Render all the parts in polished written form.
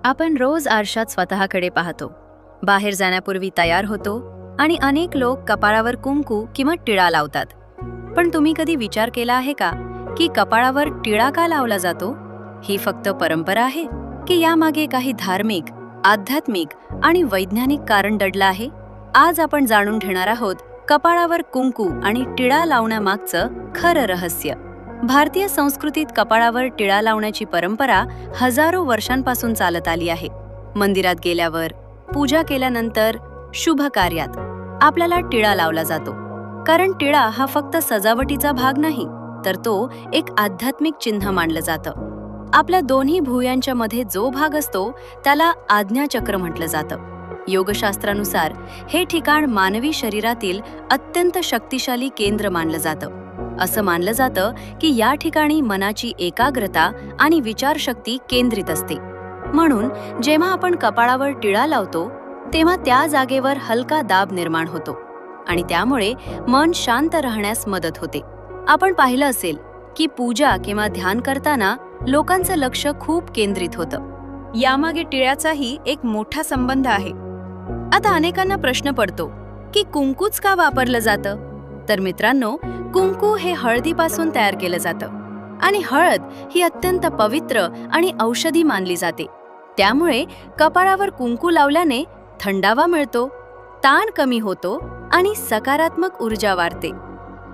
आपण रोज आरशात स्वतःकडे पाहतो, बाहेर जाण्यापूर्वी तयार होतो आणि अनेक लोक कपाळावर कुंकू किंवा टिळा लावतात. पण तुम्ही कधी विचार केला आहे का की कपाळावर टिळा का लावला जातो? ही फक्त परंपरा आहे की यामागे काही धार्मिक, आध्यात्मिक आणि वैज्ञानिक कारण दडलं आहे? आज आपण जाणून घेणार आहोत कपाळावर कुंकू आणि टिळा लावण्यामागचं खरं रहस्य. भारतीय संस्कृतीत कपाळावर टिळा लावण्याची परंपरा हजारो वर्षांपासून चालत आली आहे. मंदिरात गेल्यावर, पूजा केल्यानंतर, शुभ कार्यात आपल्याला टिळा लावला जातो. कारण टिळा हा फक्त सजावटीचा भाग नाही, तर तो एक आध्यात्मिक चिन्ह मानलं जातं. आपल्या दोन्ही भुवयांच्या मध्ये जो भाग असतो त्याला आज्ञाचक्र म्हटलं जातं. योगशास्त्रानुसार हे ठिकाण मानवी शरीरातील अत्यंत शक्तिशाली केंद्र मानलं जातं. असं मानलं जातं की या ठिकाणी मनाची एकाग्रता आणि विचारशक्ती केंद्रित असते. म्हणून जेव्हा आपण कपाळावर टिळा लावतो तेव्हा त्या जागेवर हलका दाब निर्माण होतो आणि त्यामुळे मन शांत राहण्यास मदत होते. आपण पाहिलं असेल की पूजा किंवा ध्यान करताना लोकांचं लक्ष खूप केंद्रित होतं. यामागे टिळ्याचाही एक मोठा संबंध आहे. आता अनेकांना प्रश्न पडतो की कुंकूच का वापरलं जातं? तर मित्रांनो, कुंकू हे हळदीपासून तयार केलं जातं आणि हळद ही अत्यंत पवित्र आणि औषधी मानली जाते. त्यामुळे कपाळावर कुंकू लावल्याने थंडावा मिळतो, ताण कमी होतो आणि सकारात्मक ऊर्जा वाढते.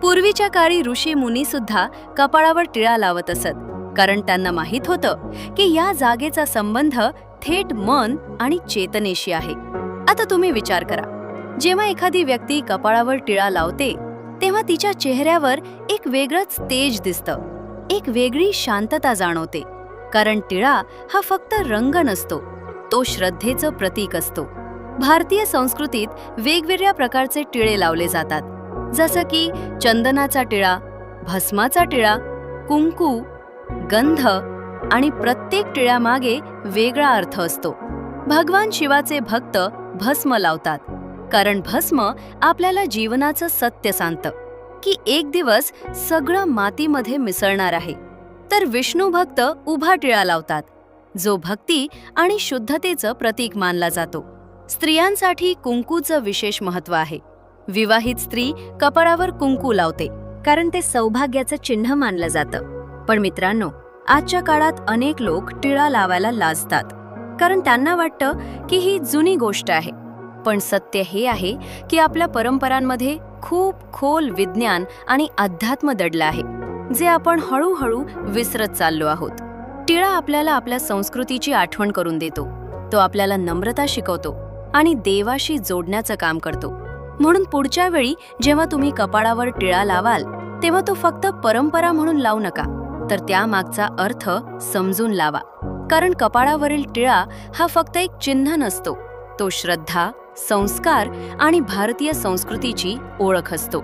पूर्वीच्या काळी ऋषी मुनी सुद्धा कपाळावर टिळा लावत असत, कारण त्यांना माहीत होतं की या जागेचा संबंध थेट मन आणि चेतनेशी आहे. आता तुम्ही विचार करा, जेव्हा एखादी व्यक्ती कपाळावर टिळा लावते तेव्हा तिच्या चेहऱ्यावर एक वेगळंच तेज दिसतं, एक वेगळी शांतता जाणवते. कारण टिळा हा फक्त रंग नसतो, तो श्रद्धेचं प्रतीक असतो. भारतीय संस्कृतीत वेगवेगळ्या प्रकारचे टिळे लावले जातात, जसं की चंदनाचा टिळा, भस्माचा टिळा, कुंकू, गंध आणि प्रत्येक टिळ्यामागे वेगळा अर्थ असतो. भगवान शिवाचे भक्त भस्म लावतात, कारण भस्म आपल्याला जीवनाचं सत्य सांगतं की एक दिवस सगळं मातीमध्ये मिसळणार आहे. तर विष्णू भक्त उभा टिळा लावतात, जो भक्ती आणि शुद्धतेचं प्रतीक मानला जातो. स्त्रियांसाठी कुंकूचं विशेष महत्त्व आहे. विवाहित स्त्री कपाळावर कुंकू लावते कारण ते सौभाग्याचं चिन्ह मानलं जातं. पण मित्रांनो, आजच्या काळात अनेक लोक टिळा लावायला लाजतात, कारण त्यांना वाटतं की ही जुनी गोष्ट आहे. पण सत्य हे आहे की आपल्या परंपरांमध्ये खूप खोल विज्ञान आणि अध्यात्म दडलं आहे, जे आपण हळूहळू विसरत चाललो आहोत. टिळा आपल्याला आपल्या संस्कृतीची आठवण करून देतो, तो आपल्याला नम्रता शिकवतो आणि देवाशी जोडण्याचं काम करतो. म्हणून पुढच्या वेळी जेव्हा तुम्ही कपाळावर टिळा लावाल तेव्हा तो फक्त परंपरा म्हणून लावू नका, तर त्यामागचा अर्थ समजून लावा. कारण कपाळावरील टिळा हा फक्त एक चिन्ह नसतो, तो श्रद्धा, संस्कार आणि भारतीय संस्कृतीची ओळख असतो.